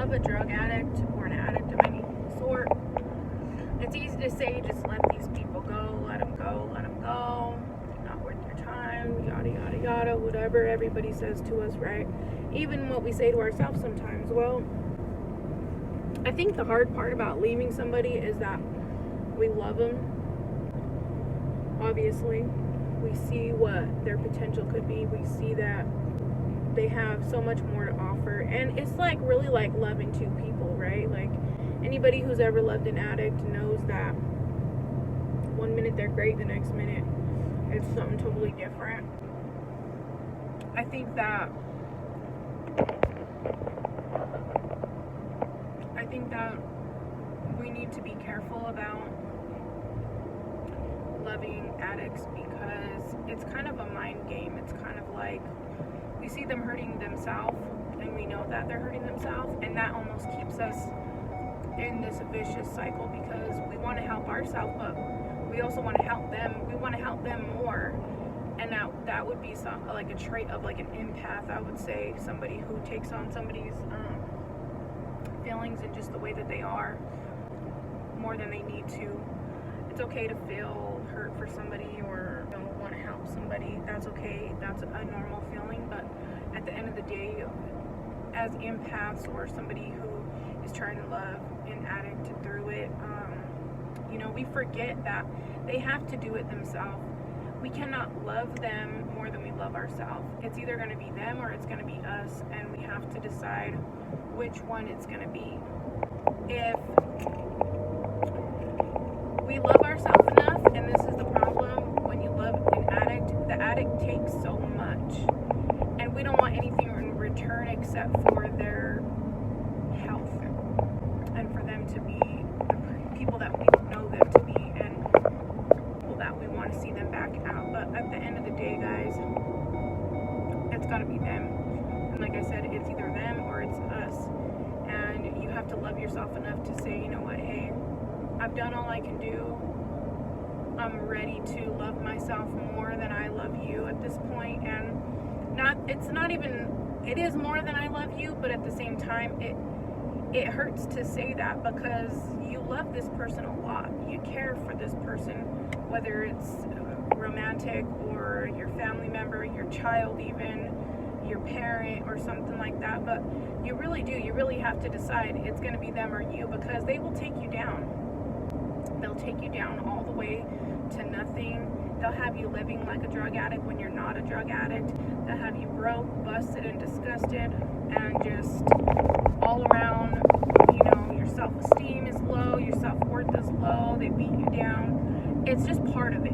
love a drug addict or an addict of any sort, it's easy to say, just let these people go, let them go, not worth your time, yada, yada, yada, whatever everybody says to us, right? Even what we say to ourselves sometimes. Well, I think the hard part about leaving somebody is that we love them. Obviously, we see what their potential could be. We see that they have so much more to offer. And it's like really like loving two people, right? Like anybody who's ever loved an addict knows that one minute they're great, the next minute it's something totally different. I think that we need to be careful about loving addicts because it's kind of a mind game. It's kind of like we see them hurting themselves and we know that they're hurting themselves, and that almost keeps us in this vicious cycle because we want to help ourselves, but we also want to help them. We want to help them more. And now that would be like a trait of like an empath, I would say, somebody who takes on somebody's feelings and just the way that they are more than they need to. It's okay to feel hurt for somebody or want to help somebody. That's okay. That's a normal feeling. But at the end of the day, as empaths or somebody who is trying to love an addict through it, we forget that they have to do it themselves. We cannot love them more than we love ourselves. It's either going to be them or it's going to be us, and we have to decide which one it's going to be. If we love ourselves enough, and this is the problem, when you love an addict, the addict takes so much, and we don't want anything in return except for their health and for them to be the people that we know them to be and people that we want to see them back out. But at the end of the day, guys, it's got to be them. And like I said, it's either them or it's us. And you have to love yourself enough to say, you know what, hey, I've done all I can do. I'm ready to love myself more than I love you at this point. And it is more than I love you, but at the same time, it hurts to say that because you love this person a lot. You care for this person, whether it's romantic or your family member, your child even, your parent or something like that. But you really do. You really have to decide it's going to be them or you, because they will take you down. They'll take you down all the way to nothing. They'll have you living like a drug addict when you're not a drug addict. They'll have you broke, busted, and disgusted, and just all around, your self-esteem is low, your self-worth is low, they beat you down. It's just part of it.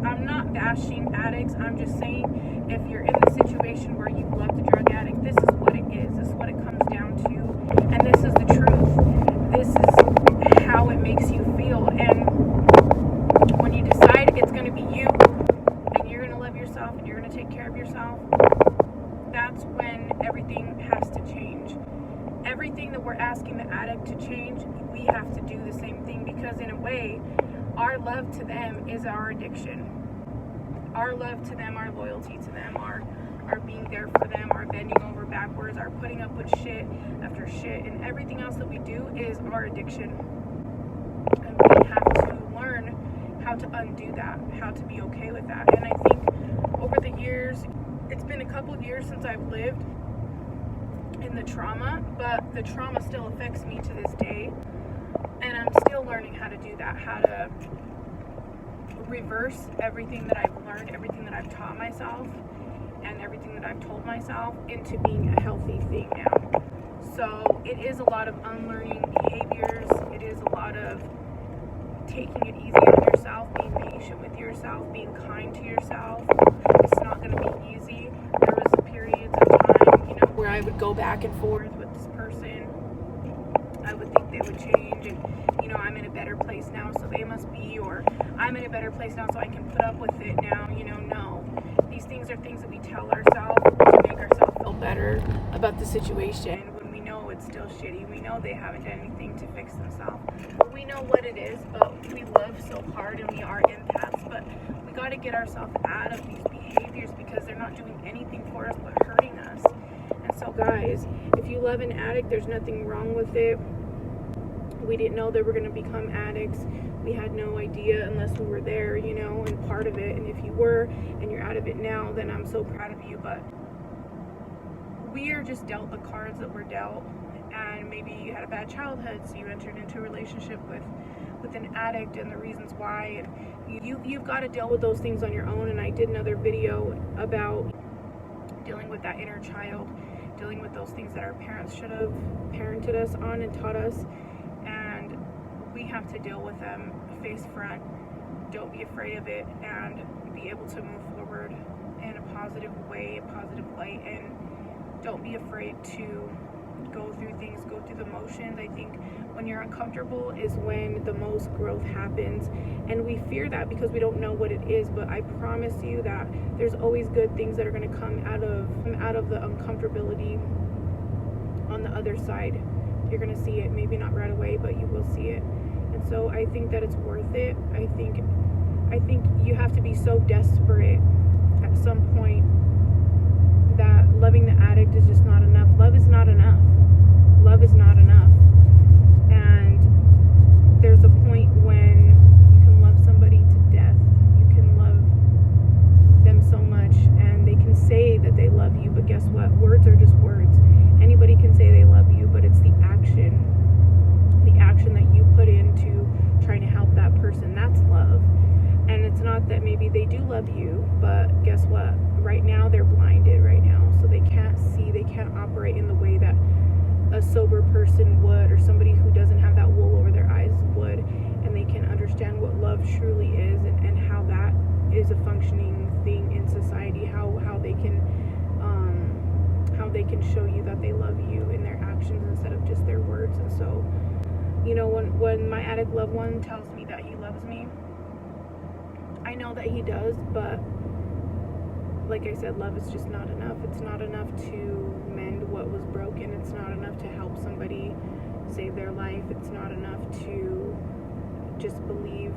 I'm not bashing addicts. I'm just saying if you're in the situation where you love the drug addict, this is what it is. This is what it comes down to. And this is the truth. This is how it makes you feel. And when you decide it's going to be you and you're going to love yourself and you're going to take care of yourself, that's when everything has to change. Everything that we're asking the addict to change, we have to do the same thing, because in a way, our love to them is our addiction. Our love to them, our loyalty to them, our being there for them, our bending over backwards, our putting up with shit after shit, and everything else that we do is our addiction. And we have to learn how to undo that, how to be okay with that. And I think over the years, it's been a couple of years since I've lived in the trauma, but the trauma still affects me to this day, and I'm still learning how to do that, how to reverse everything that I've learned, everything that I've taught myself, and everything that I've told myself into being a healthy thing now. So it is a lot of unlearning behaviors. It is a lot of taking it easy on yourself, being patient with yourself, being kind to yourself. It's not going to be easy. There was periods of time, where I would go back and forth with this person. I would think they would change, and I'm in a better place now, so they must be, or I'm in a better place now, so I can put up with it now. No. These things are things that we tell ourselves to make ourselves feel better about the situation when we know it's still shitty. We know they haven't done anything to fix themselves. We know what it is, but we love so hard, and we are empaths, but we got to get ourselves out of these behaviors because they're not doing anything for us but hurting us. And so guys, if you love an addict, there's nothing wrong with it. We didn't know they were going to become addicts. We had no idea unless we were there, you know, and part of it. And if you were and you're out of it now, then I'm so proud of you. But we are just dealt the cards that we're dealt. And maybe you had a bad childhood, so you entered into a relationship with an addict, and the reasons why. And you've got to deal with those things on your own. And I did another video about dealing with that inner child, dealing with those things that our parents should have parented us on and taught us. And we have to deal with them face front. Don't be afraid of it, and be able to move forward in a positive way, a positive light. And don't be afraid to go through things, go through the motions. I think when you're uncomfortable is when the most growth happens, and we fear that because we don't know what it is. But I promise you that there's always good things that are going to come out of the uncomfortability on the other side. You're going to see it, maybe not right away, but you will see it. And so I think that it's worth it. I think you have to be so desperate at some point that loving the addict is just not enough. Love is not enough. Love is not enough. And there's a point when you can love somebody to death. You can love them so much, and they can say that they love you, but guess what? Words are just words. Anybody can say they love you, but it's the action that you put into trying to help that person. That's love. And it's not that maybe they do love you, but guess what? Right now they're blinded right now, so they can't see, they can't operate in the way that a sober person would, or somebody who doesn't have that wool over their eyes would, and they can understand what love truly is, and how that is a functioning thing in society, how they can show you that they love you in their actions instead of just their words. And so, you know, when my addict loved one tells me that he loves me, I know that he does, but like I said, love is just not enough. It's not enough to mend what was broken. It's not enough to help somebody save their life. It's not enough to just believe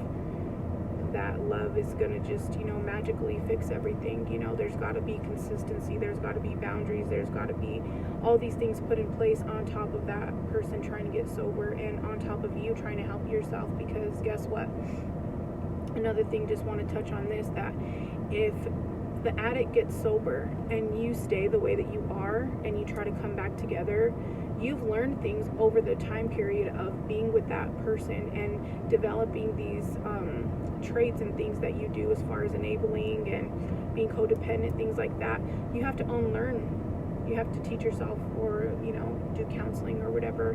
that love is gonna just, you know, magically fix everything. You know, there's gotta be consistency, there's gotta be boundaries, there's gotta be all these things put in place on top of that person trying to get sober, and on top of you trying to help yourself. Because guess what? Another thing, just want to touch on this, that if the addict gets sober and you stay the way that you are and you try to come back together, you've learned things over the time period of being with that person and developing these traits and things that you do as far as enabling and being codependent, things like that. You have to unlearn. You have to teach yourself, or, you know, do counseling or whatever.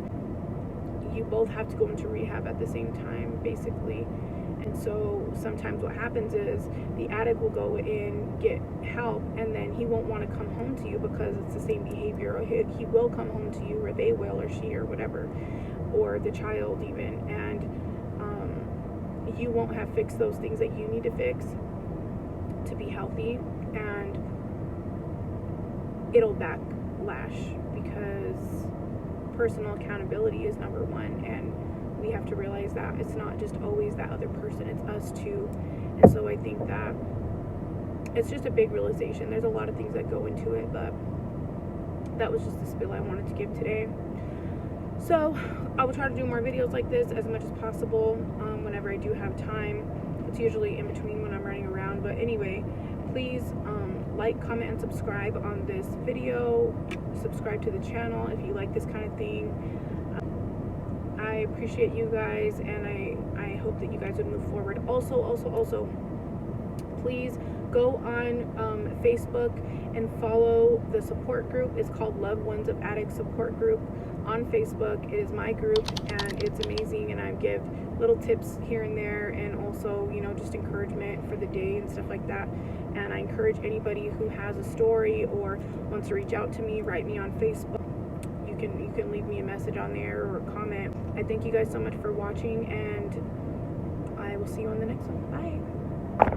You both have to go into rehab at the same time, basically. And so sometimes what happens is the addict will go in, get help, and then he won't want to come home to you because it's the same behavior. Or he will come home to you, or they will, or she, or whatever, or the child even. And you won't have fixed those things that you need to fix to be healthy, and it'll backlash, because personal accountability is number one. And we have to realize that it's not just always that other person, it's us too. And so I think that it's just a big realization. There's a lot of things that go into it, but that was just the spill I wanted to give today. So I will try to do more videos like this as much as possible whenever I do have time. It's usually in between when I'm running around. But anyway, please like, comment, and subscribe on this video. Subscribe to the channel if you like this kind of thing. I appreciate you guys, and I hope that you guys would move forward. Also, please go on Facebook and follow the support group. It's called Loved Ones of Addicts Support Group on Facebook. It is my group, and it's amazing, and I give little tips here and there, and also, you know, just encouragement for the day and stuff like that. And I encourage anybody who has a story or wants to reach out to me, write me on Facebook. You can leave me a message on there or comment. I thank you guys so much for watching, and I will see you on the next one. Bye.